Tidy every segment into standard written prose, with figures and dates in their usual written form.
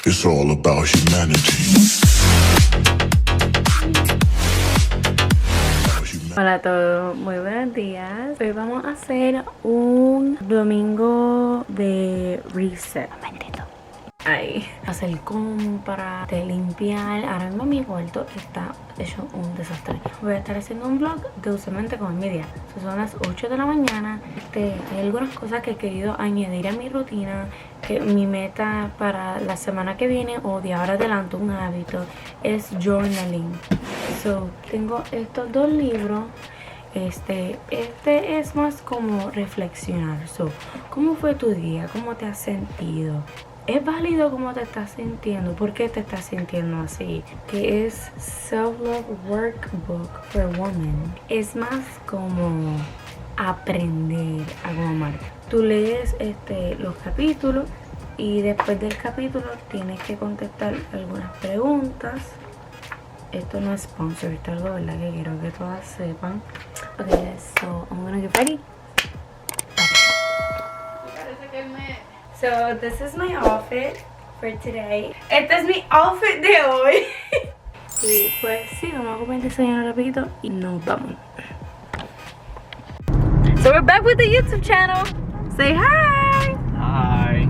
It's all about humanity. Hola a todos, muy buenos días. Hoy vamos a hacer un domingo de reset. Ahí, hacer compra, de limpiar. Ahora mismo mi cuarto está hecho un desastre. Voy a estar haciendo un vlog de usualmente con mi día. Son las 8 de la mañana. Hay algunas cosas que he querido añadir a mi rutina. Que mi meta para la semana que viene o de ahora adelante, un hábito, es journaling. So, tengo estos dos libros. Este es más como reflexionar. So, ¿cómo fue tu día? ¿Cómo te has sentido? ¿Es válido cómo te estás sintiendo? ¿Por qué te estás sintiendo así? Que es Self-Love Workbook for Women. Es más como aprender a cómo amar. Tú lees los capítulos y después del capítulo tienes que contestar algunas preguntas. Esto no es sponsor, esto es algo, ¿verdad? Que quiero que todas sepan. Okay, so I'm gonna get ready. So this is my outfit for today. Este es mi outfit de hoy. Y pues sí, vamos a comer el desayuno rapidito y nos vamos. So we're back with the YouTube channel. Say hi. Hi.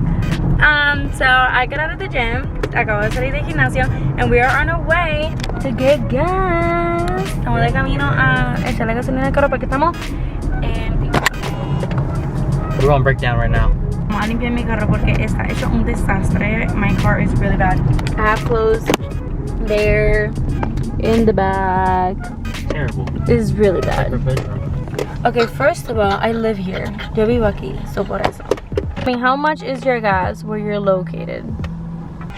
So I got out of the gym. Acabo de salir del gimnasio and we are on our way to get gas. Estamos de camino a echarle gasolina al carro porque estamos en... We're going breakdown right now. Vamos a limpiar mi carro porque está hecho un desastre. My car is really bad. I have clothes there in the back. Terrible. It's really bad. Bedroom. Okay, first of all, I live here. Yo vivo aquí, so por eso. I mean, how much is your gas where you're located?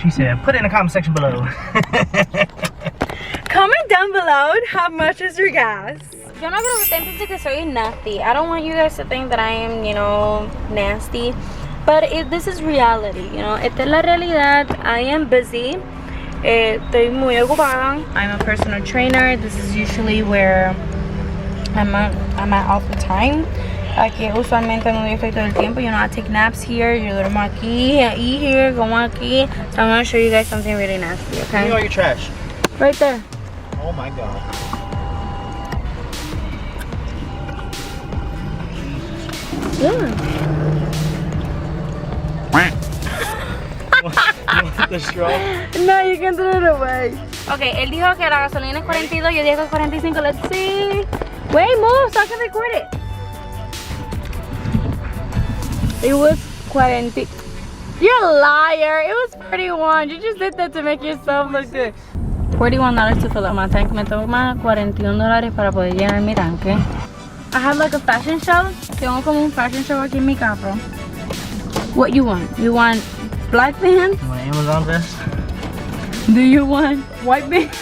She said, put it in the comment section below. Comment down below how much is your gas. Yo no creo que ustedes piensen que soy nasty. I don't want you guys to think that I am, you know, nasty. But this is reality, you know. Esta es la realidad. I am busy. Estoy muy ocupada. I'm a personal trainer. This is usually where I'm at all the time. Aquí usualmente no estoy todo el tiempo. You know, I take naps here. Yo duermo aquí. I eat here. Como aquí. So I'm going to show you guys something really nasty, okay? Give me all your trash. Right there. Oh my god. Yeah. You want the straw? No, you can throw it away. Okay, él dijo que la gasolina es 42, yo dije que es 45. Let's see. Wait, move so I can record it. It was 40. You're a liar. It was 41. You just did that to make yourself look good. $41 to fill up my tank. Me toma $41 para poder llenar mi tanque. I have like a fashion show. Tengo como un fashion show aquí en mi carro. What you want? You want black pants? You want an Amazon vest? Do you want white pants?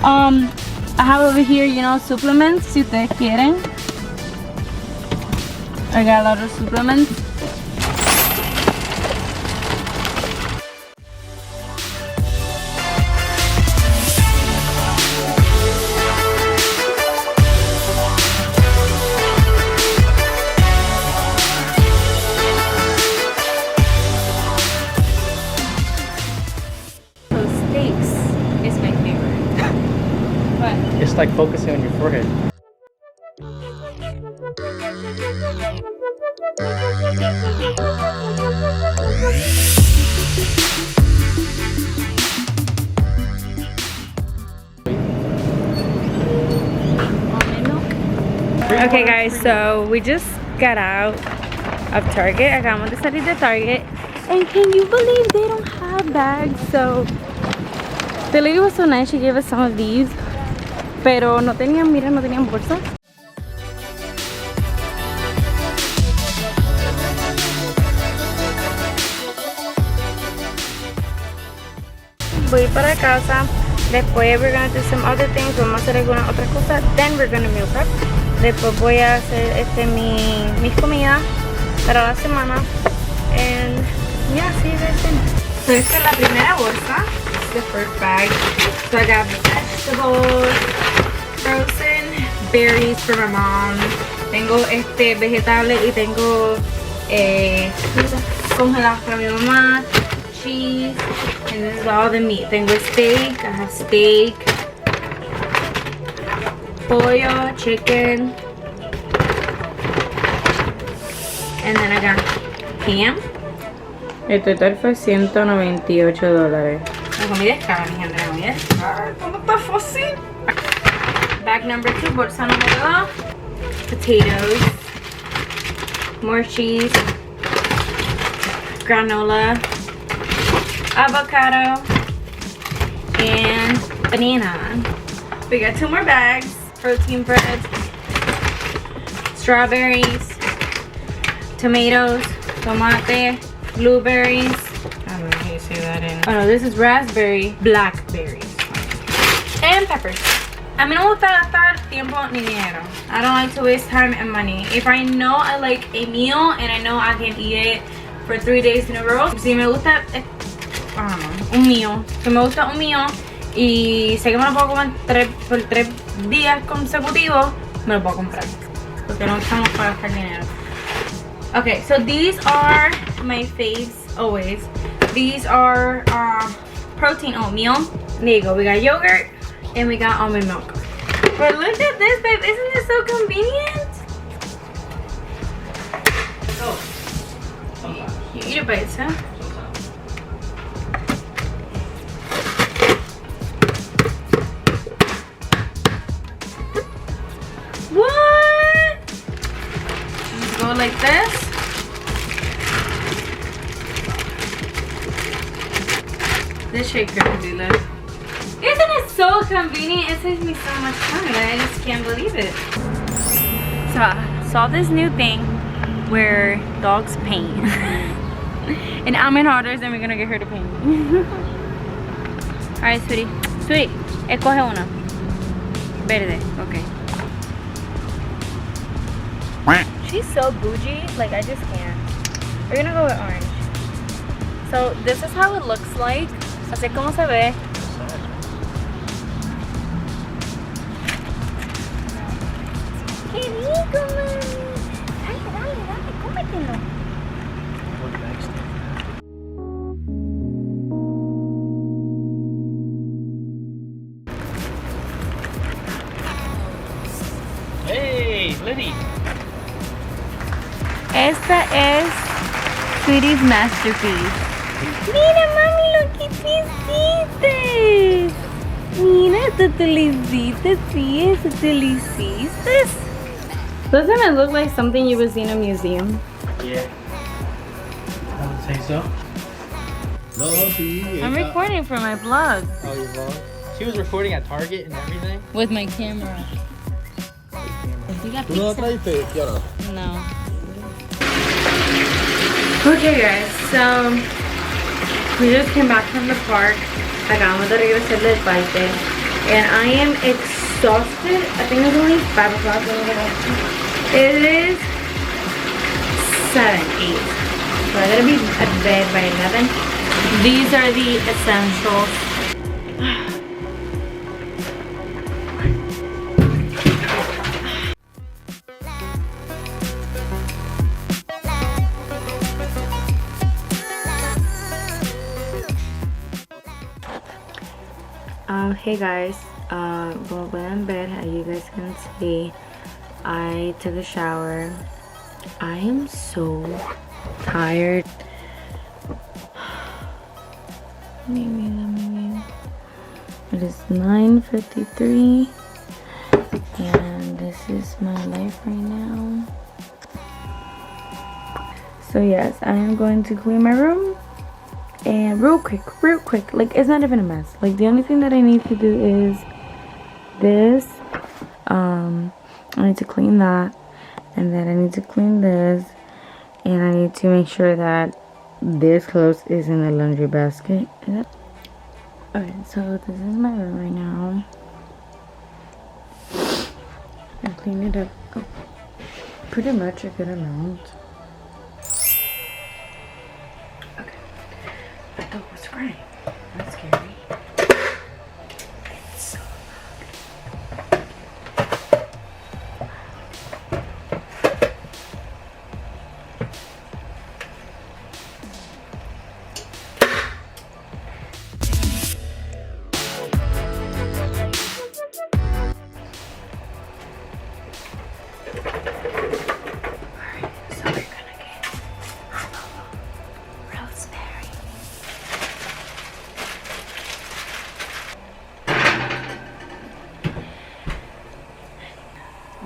I have over here, you know, supplements, si ustedes quieren. I got a lot of supplements. It's like focusing on your forehead. Okay guys, so we just got out of Target. Acabamos de salir de Target. And can you believe they don't have bags? So the lady was so nice, she gave us some of these. Pero no tenían, miren, no tenían bolsa. Voy para casa. Después we're gonna do some other things. Vamos a hacer algunas otras cosas. Then we're gonna meal prep. Después voy a hacer mis comidas para la semana. And yeah, see you guys soon. So esta es la primera bolsa. The first bag. So I got vegetables, frozen berries for my mom. Tengo vegetales y tengo congelados para mi mamá, cheese, and this is all the meat. Tengo steak, I have steak, pollo, chicken, and then I got ham. El total fue $198. La comida es cara, mi gente, la comida es cara. ¿Cómo está fácil? Bag number 2, bolsa número 2. Potatoes, more cheese, granola, avocado, and banana. We got 2 more bags. Protein bread, strawberries, tomatoes, tomate, blueberries. I don't know how you say that in. Oh no, this is raspberry, blackberries, and peppers. A mí no me gusta gastar tiempo ni dinero. I don't like to waste time and money. If I know I like a meal and I know I can eat it for 3 days in a row, si me gusta un meal, si me gusta un meal y sé que me lo puedo comer por 3 días consecutivos, me lo puedo comprar. Porque no estamos para gastar dinero. Okay, so these are my faves always. These are protein oatmeal. There you go. We got yogurt and we got almond milk. But look at this, babe. Isn't this so convenient? Oh. You eat it by itself. What? Just go like this. This shaker can do that. Isn't it so convenient? It saves me so much time. I just can't believe it. So I saw this new thing where dogs paint. And I'm in orders and we're gonna get her to paint. Alright, sweetie. Sweetie, escoge una. Verde, okay. She's so bougie, like I just can't. We're gonna go with orange. So this is how it looks like. Así como se ve. ¡Qué rico, mami! Dale, dale, dale, cómetelo. Hey, Liddy. Esta es Sweetie's masterpiece. Mira, mami, lo que te hiciste. Mira, tú te lo hiciste, sí, eso te lo hiciste. Doesn't it look like something you would see in a museum? Yeah. I would say so. I'm recording for my vlog. Oh, your vlog? She was recording at Target and everything? With my camera. You got ¿Tú no la trajiste, Kiara? No. Okay, guys, so we just came back from the park. Acabamos de regresar del parque. And I am exhausted. I think it's only 5 o'clock. It is 7, 8. So I gotta be at bed by 11. These are the essentials. Hey guys, well, when I'm in bed, as you guys can see, I took a shower. I am so tired. Maybe. It is 9:53, and this is my life right now. So yes, I am going to clean my room. And real quick, like it's not even a mess. Like the only thing that I need to do is this. I need to clean that, and then I need to clean this, and I need to make sure that this clothes is in the laundry basket. Okay, so this is my room right now. I clean it up pretty much a good amount. Oh, what's crying? That's scary. It's so loud.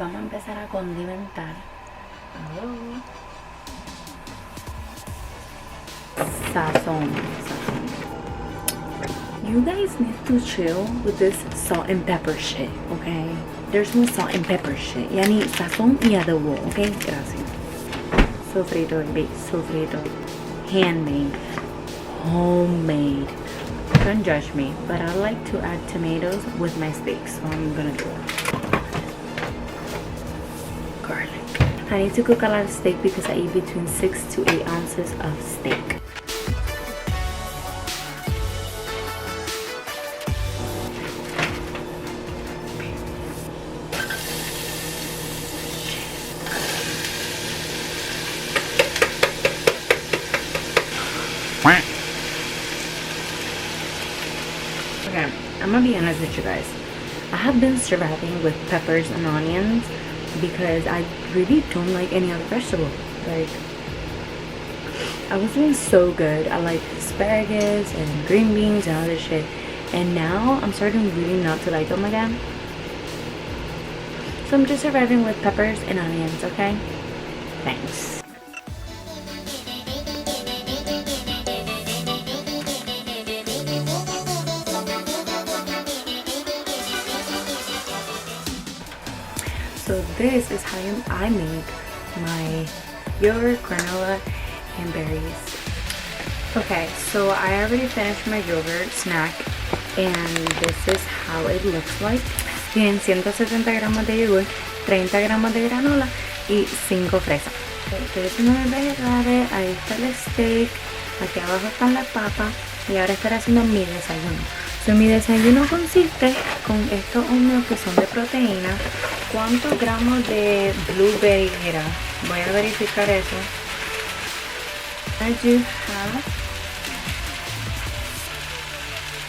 Vamos a empezar a condimentar. Sazón. You guys need to chill with this salt and pepper shit, okay? There's no salt and pepper shit. Yani sazón y adobo, okay? Gracias. Sofrito, baby, sofrito. Handmade. Homemade. Don't judge me, but I like to add tomatoes with my steaks, so I'm gonna do it. Garlic. I need to cook a lot of steak because I eat between 6 to 8 ounces of steak. Okay, I'm gonna be honest with you guys. I have been surviving with peppers and onions because I really don't like any other vegetable. Like, I was doing so good. I like asparagus and green beans and all this shit. And now I'm starting really not to like them again. So I'm just surviving with peppers and onions, okay? Thanks. So this is how I made my yogurt, granola, and berries. Okay, so I already finished my yogurt snack, and this is how it looks like. Tienen 170 gramos de yogur, 30 gramos de granola y 5 fresas. Estoy haciendo mis vegetales, ahí está el steak, aquí abajo están las papas y ahora estaré haciendo mi desayuno. So, mi desayuno consiste con estos humos que son de proteína. ¿Cuántos gramos de blueberry era? Voy a verificar eso. I do half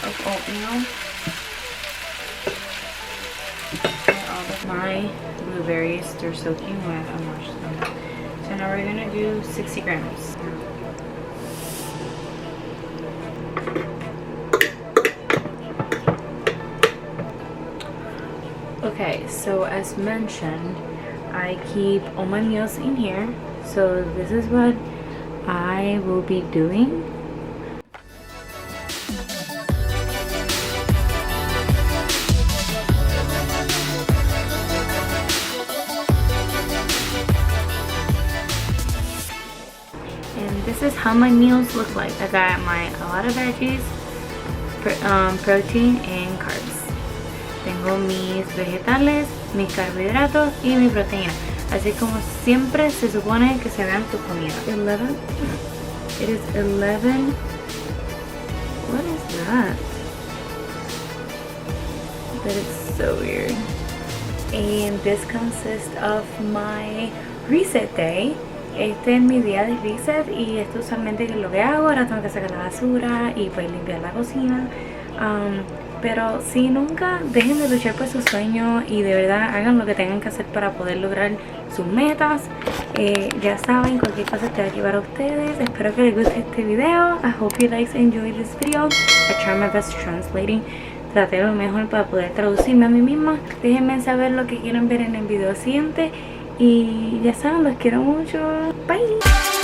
of oatmeal. All of my blueberries, they're soaking wet. I washed them. So now we're gonna do 60 grams. Okay, so as mentioned, I keep all my meals in here. So this is what I will be doing. And this is how my meals look like. I got a lot of veggies, protein and carbs. Tengo mis vegetales, mis carbohidratos y mi proteína. Así como siempre se supone que se vean tus comidas. 11? It is 11. What is that? That is so weird. And this consists of my reset day. Este es mi día de reset y esto usualmente es lo que hago. Ahora tengo que sacar la basura y pues limpiar la cocina. Pero si nunca dejen de luchar por sus sueños y de verdad hagan lo que tengan que hacer para poder lograr sus metas. Ya saben, cualquier cosa te va a llevar a ustedes. Espero que les guste este video. I hope you guys enjoy this video. I try my best translating. Traté lo mejor para poder traducirme a mí misma. Déjenme saber lo que quieren ver en el video siguiente. Y ya saben, los quiero mucho. Bye.